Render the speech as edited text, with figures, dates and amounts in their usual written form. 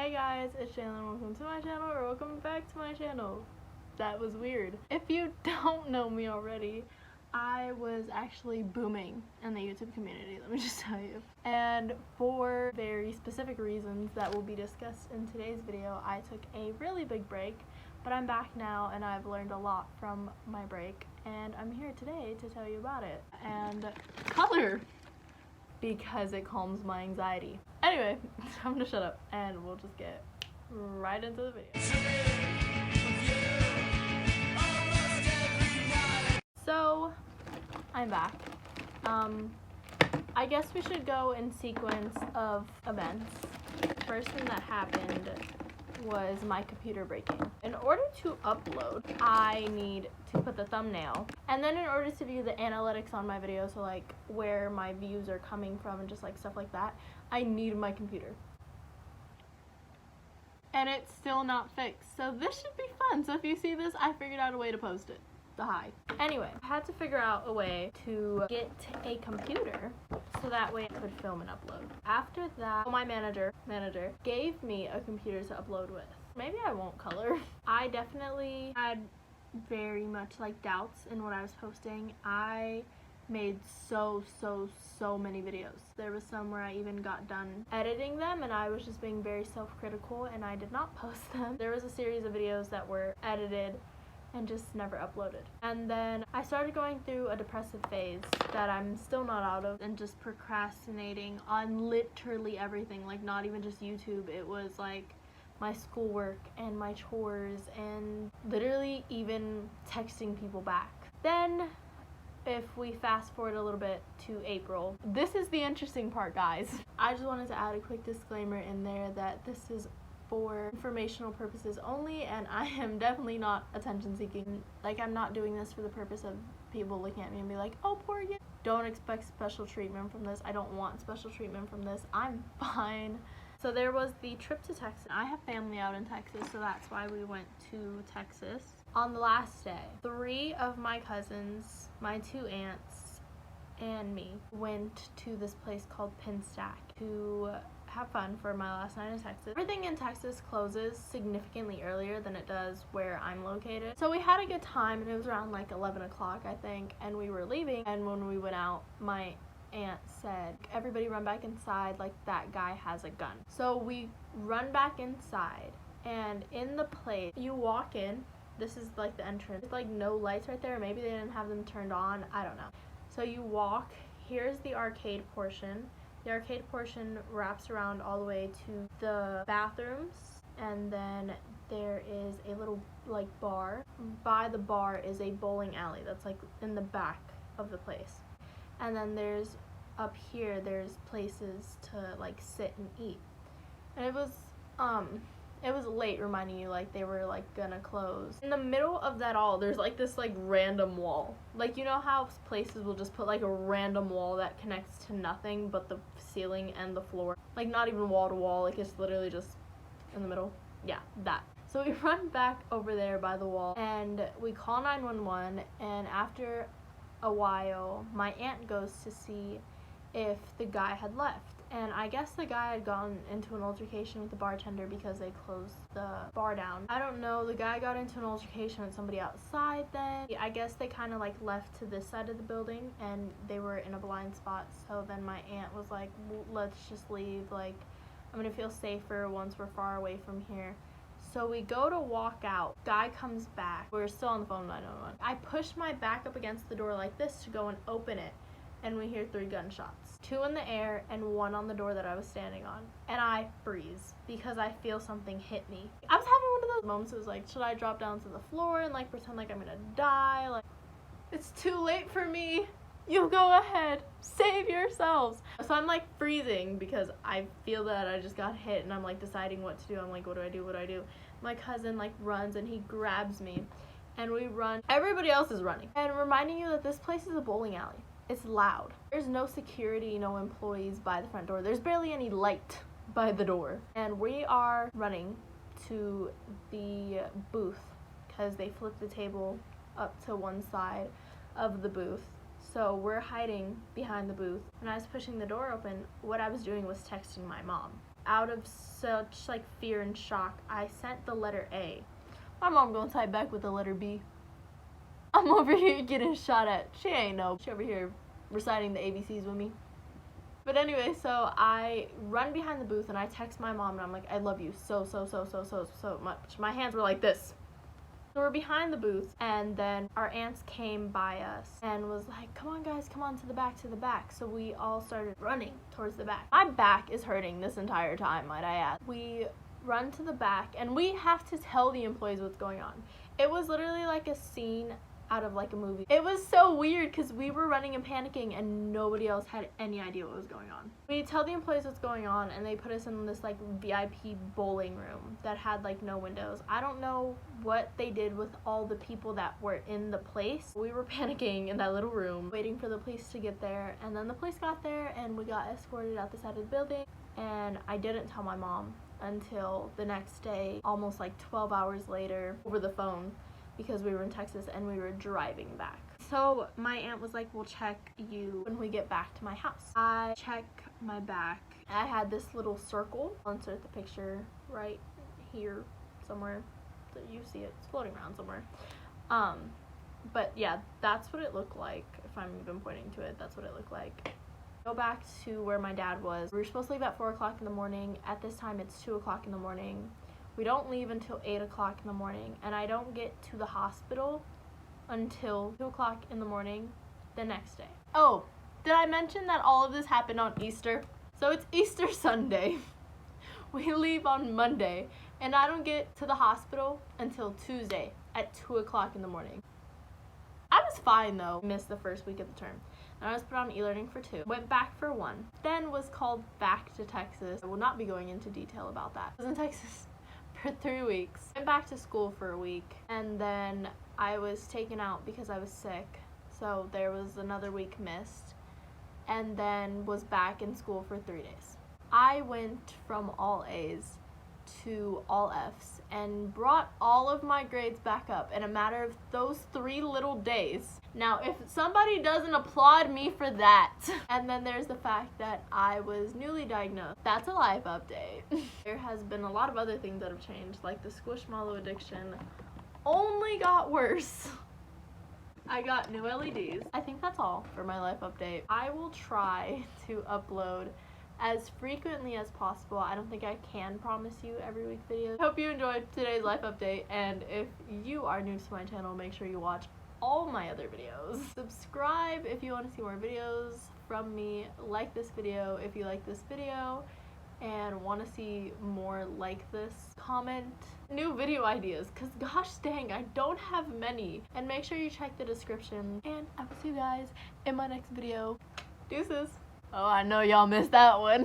Hey guys, it's Chandler and welcome to my channel, or welcome back to my channel. That was weird. If you don't know me already, I was actually booming in the YouTube community, let me just tell you. And for very specific reasons that will be discussed in today's video, I took a really big break, but I'm back now and I've learned a lot from my break, and I'm here today to tell you about it. And color, because it calms my anxiety. Anyway, I'm gonna shut up and we'll just get right into the video. So, I'm back. I guess we should go in sequence of events. First thing that happened was my computer breaking. In order to upload, I need to put the thumbnail, and then in order to view the analytics on my video, so like where my views are coming from and just like stuff like that, I need my computer. And it's still not fixed, so this should be fun. So if you see this, I figured out a way to post it. Hi. Anyway, I had to figure out a way to get a computer so that way I could film and upload. After that, my manager gave me a computer to upload with. Maybe I won't color. I definitely had very much like doubts in what I was posting. I made so many videos. There was some where I even got done editing them and I was just being very self-critical and I did not post them. There was a series of videos that were edited and just never uploaded. And then I started going through a depressive phase that I'm still not out of, and just procrastinating on literally everything, like not even just YouTube. It was like my schoolwork and my chores and literally even texting people back. Then if we fast forward a little bit to April, this is the interesting part, guys. I just wanted to add a quick disclaimer in there that this is for informational purposes only, and I am definitely not attention seeking. Like, I'm not doing this for the purpose of people looking at me and be like, oh, poor you. Don't expect special treatment from this. I don't want special treatment from this. I'm fine. So there was the trip to Texas. I have family out in Texas, so that's why we went to Texas. On the last day, 3 of my cousins, my 2 aunts, and me went to this place called Pinstack to have fun for my last night in Texas. Everything in Texas closes significantly earlier than it does where I'm located. So we had a good time, and it was around like 11 o'clock, I think, and we were leaving. And when we went out, my aunt said, everybody run back inside, like that guy has a gun. So we run back inside, and in the place, you walk in, this is like the entrance. There's like no lights right there. Maybe they didn't have them turned on, I don't know. So you walk, here's the arcade portion. The arcade portion wraps around all the way to the bathrooms, and then there is a little like bar. By the bar is a bowling alley that's like in the back of the place. And then there's up here, there's places to like sit and eat. And it was late, reminding you like they were like gonna close. In the middle of that all, there's like this like random wall. Like, you know how places will just put like a random wall that connects to nothing but the ceiling and the floor? Like not even wall to wall, like it's literally just in the middle. Yeah, that. So we run back over there by the wall and we call 911, and after a while my aunt goes to see if the guy had left. And I guess the guy had gotten into an altercation with the bartender because they closed the bar down. I don't know, the guy got into an altercation with somebody outside then. I guess they kind of like left to this side of the building and they were in a blind spot. So then my aunt was like, let's just leave, like I'm gonna feel safer once we're far away from here. So we go to walk out. Guy comes back. We're still on the phone with 911. I push my back up against the door like this to go and open it, and we hear 3 gunshots. 2 in the air and 1 on the door that I was standing on. And I freeze because I feel something hit me. I was having one of those moments. It was like, should I drop down to the floor and like pretend like I'm gonna die? Like, it's too late for me. You go ahead, save yourselves. So I'm like freezing because I feel that I just got hit and I'm like deciding what to do. I'm like, what do I do? What do I do? My cousin like runs and he grabs me and we run. Everybody else is running. And reminding you that this place is a bowling alley. It's loud. There's no security, no employees by the front door. There's barely any light by the door. And we are running to the booth because they flipped the table up to one side of the booth. So we're hiding behind the booth. When I was pushing the door open, what I was doing was texting my mom. out of such like fear and shock, I sent the letter A. My mom gonna type back with the letter B. I'm over here getting shot at. She ain't know. She over here reciting the ABCs with me. But anyway, so I run behind the booth and I text my mom and I'm like, I love you so much. My hands were like this. So we're behind the booth, and then our aunts came by us and was like, come on guys, come on to the back. So we all started running towards the back. My back is hurting this entire time, might I add. We run to the back and we have to tell the employees what's going on. It was literally like a scene out of like a movie. It was so weird because we were running and panicking and nobody else had any idea what was going on. We tell the employees what's going on and they put us in this like VIP bowling room that had like no windows. I don't know what they did with all the people that were in the place. We were panicking in that little room waiting for the police to get there, and then the police got there and we got escorted out the side of the building. And I didn't tell my mom until the next day, almost like 12 hours later, over the phone, because we were in Texas and we were driving back. So my aunt was like, we'll check you when we get back to my house. I check my back. I had this little circle. I'll insert the picture right here somewhere so you see it. It's floating around somewhere. But yeah, that's what it looked like. If I'm even pointing to it, that's what it looked like. Go back to where my dad was. We were supposed to leave at 4 o'clock in the morning. At this time, it's 2 o'clock in the morning. We don't leave until 8 o'clock in the morning, and I don't get to the hospital until 2 o'clock in the morning the next day. Oh, did I mention that all of this happened on Easter? So it's Easter Sunday. We leave on Monday, and I don't get to the hospital until Tuesday at 2 o'clock in the morning. I was fine though. Missed the first week of the term. And I was put on e-learning for 2. Went back for 1. Then was called back to Texas. I will not be going into detail about that. I was in Texas for 3 weeks. Went back to school for a week, and then I was taken out because I was sick, so there was another week missed, and then was back in school for 3 days. I went from all A's to all F's and brought all of my grades back up in a matter of those 3 little days. Now, if somebody doesn't applaud me for that. And then there's the fact that I was newly diagnosed. That's a life update. There has been a lot of other things that have changed, like the Squishmallow addiction only got worse. I got new LEDs. I think that's all for my life update. I will try to upload as frequently as possible. I don't think I can promise you every week videos. Hope you enjoyed today's life update, and if you are new to my channel, make sure you watch all my other videos. Subscribe if you want to see more videos from me. Like this video if you like this video and want to see more like this. Comment new video ideas, because gosh dang, I don't have many. And make sure you check the description, and I will see you guys in my next video. Deuces. Oh, I know y'all missed that one.